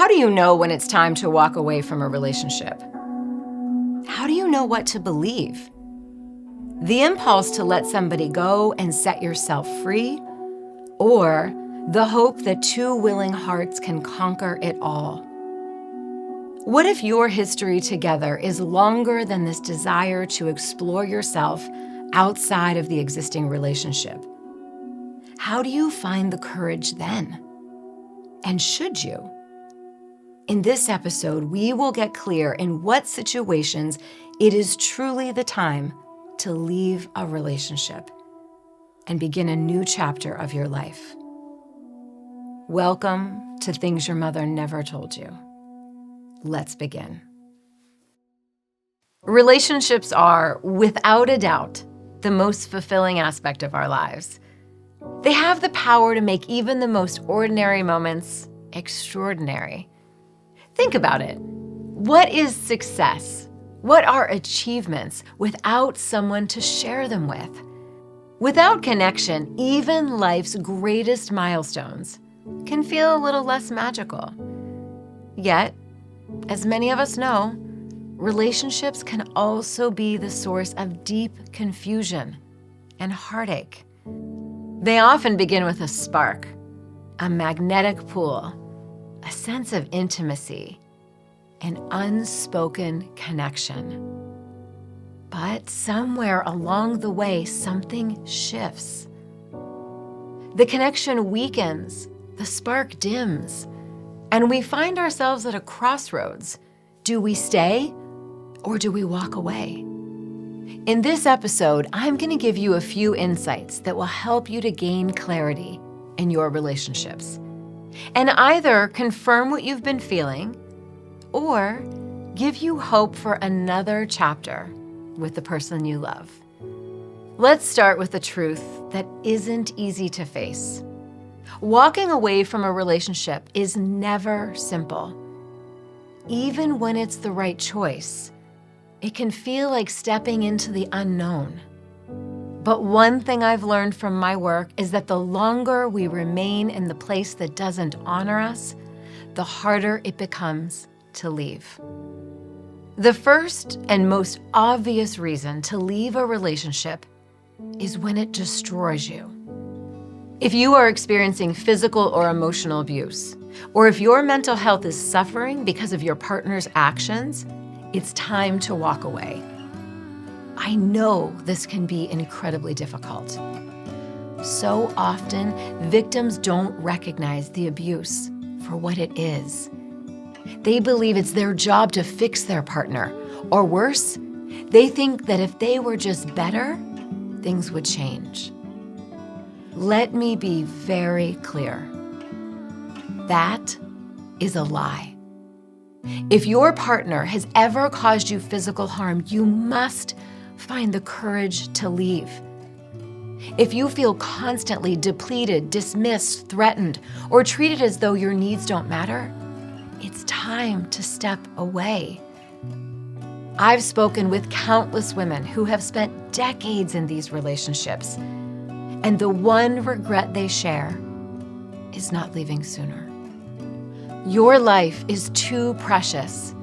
How do you know when it's time to walk away from a relationship? How do you know what to believe? The impulse to let somebody go and set yourself free, or the hope that two willing hearts can conquer it all? What if your history together is longer than this desire to explore yourself outside of the existing relationship? How do you find the courage then? And should you? In this episode, we will get clear in what situations it is truly the time to leave a relationship and begin a new chapter of your life. Welcome to Things Your Mother Never Told You. Let's begin. Relationships are, without a doubt, the most fulfilling aspect of our lives. They have the power to make even the most ordinary moments extraordinary. Think about it. What is success? What are achievements without someone to share them with? Without connection, even life's greatest milestones can feel a little less magical. Yet, as many of us know, relationships can also be the source of deep confusion and heartache. They often begin with a spark, a magnetic pull, a sense of intimacy, an unspoken connection. But somewhere along the way, something shifts. The connection weakens, the spark dims, and we find ourselves at a crossroads. Do we stay or do we walk away? In this episode, I'm going to give you a few insights that will help you to gain clarity in your relationships and either confirm what you've been feeling or give you hope for another chapter with the person you love. Let's start with the truth that isn't easy to face. Walking away from a relationship is never simple. Even when it's the right choice, it can feel like stepping into the unknown. But one thing I've learned from my work is that the longer we remain in the place that doesn't honor us, the harder it becomes to leave. The first and most obvious reason to leave a relationship is when it destroys you. If you are experiencing physical or emotional abuse, or if your mental health is suffering because of your partner's actions, it's time to walk away. I know this can be incredibly difficult. So often, victims don't recognize the abuse for what it is. They believe it's their job to fix their partner, or worse, they think that if they were just better, things would change. Let me be very clear. That is a lie. If your partner has ever caused you physical harm, you must find the courage to leave. If you feel constantly depleted, dismissed, threatened, or treated as though your needs don't matter, it's time to step away. I've spoken with countless women who have spent decades in these relationships, and the one regret they share is not leaving sooner. Your life is too precious,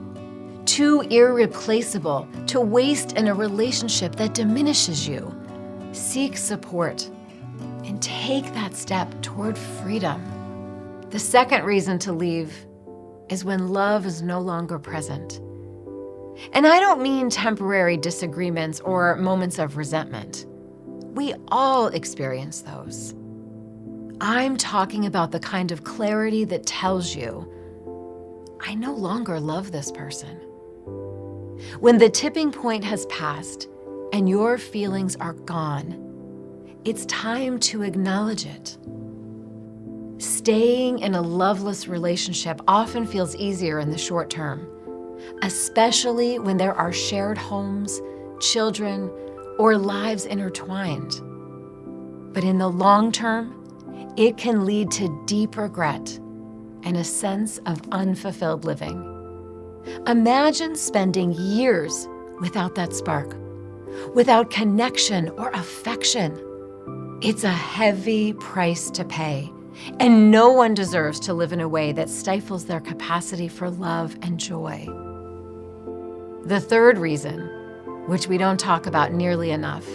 too irreplaceable to waste in a relationship that diminishes you. Seek support and take that step toward freedom. The second reason to leave is when love is no longer present. And I don't mean temporary disagreements or moments of resentment. We all experience those. I'm talking about the kind of clarity that tells you, I no longer love this person. When the tipping point has passed and your feelings are gone, it's time to acknowledge it. Staying in a loveless relationship often feels easier in the short term, especially when there are shared homes, children, or lives intertwined. But in the long term, it can lead to deep regret and a sense of unfulfilled living. Imagine spending years without that spark, without connection or affection. It's a heavy price to pay, And no one deserves to live in a way that stifles their capacity for love and joy. The third reason, which we don't talk about nearly enough,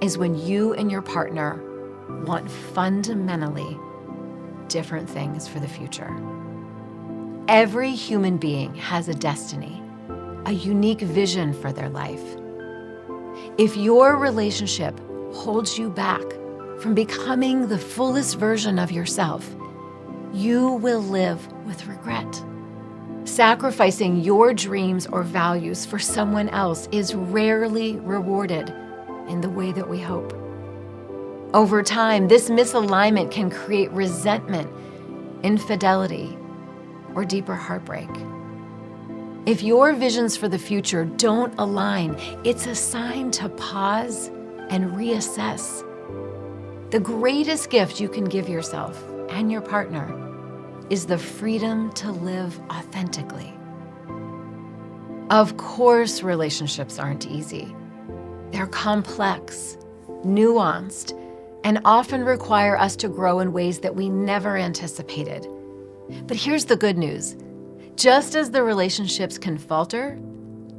is when you and your partner want fundamentally different things for the future. Every human being has a destiny, a unique vision for their life. If your relationship holds you back from becoming the fullest version of yourself, you will live with regret. Sacrificing your dreams or values for someone else is rarely rewarded in the way that we hope. Over time, this misalignment can create resentment, infidelity, or deeper heartbreak. If your visions for the future don't align, it's a sign to pause and reassess. The greatest gift you can give yourself and your partner is the freedom to live authentically. Of course, relationships aren't easy. They're complex, nuanced, and often require us to grow in ways that we never anticipated. But here's the good news. Just as the relationships can falter,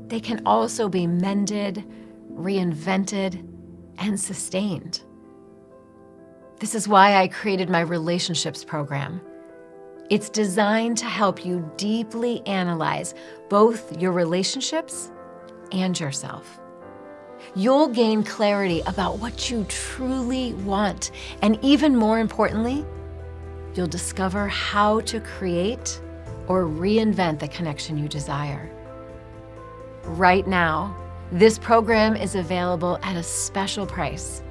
they can also be mended, reinvented, and sustained. This is why I created my relationships program. It's designed to help you deeply analyze both your relationships and yourself. You'll gain clarity about what you truly want, and even more importantly, you'll discover how to create or reinvent the connection you desire. Right now, this program is available at a special price,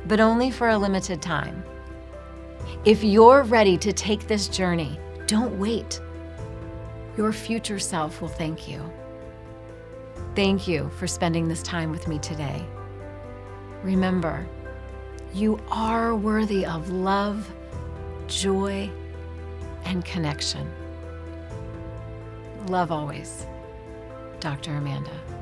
but only for a limited time. If you're ready to take this journey, don't wait. Your future self will thank you. Thank you for spending this time with me today. Remember, you are worthy of love, joy, and connection. Love always, Dr. Amanda.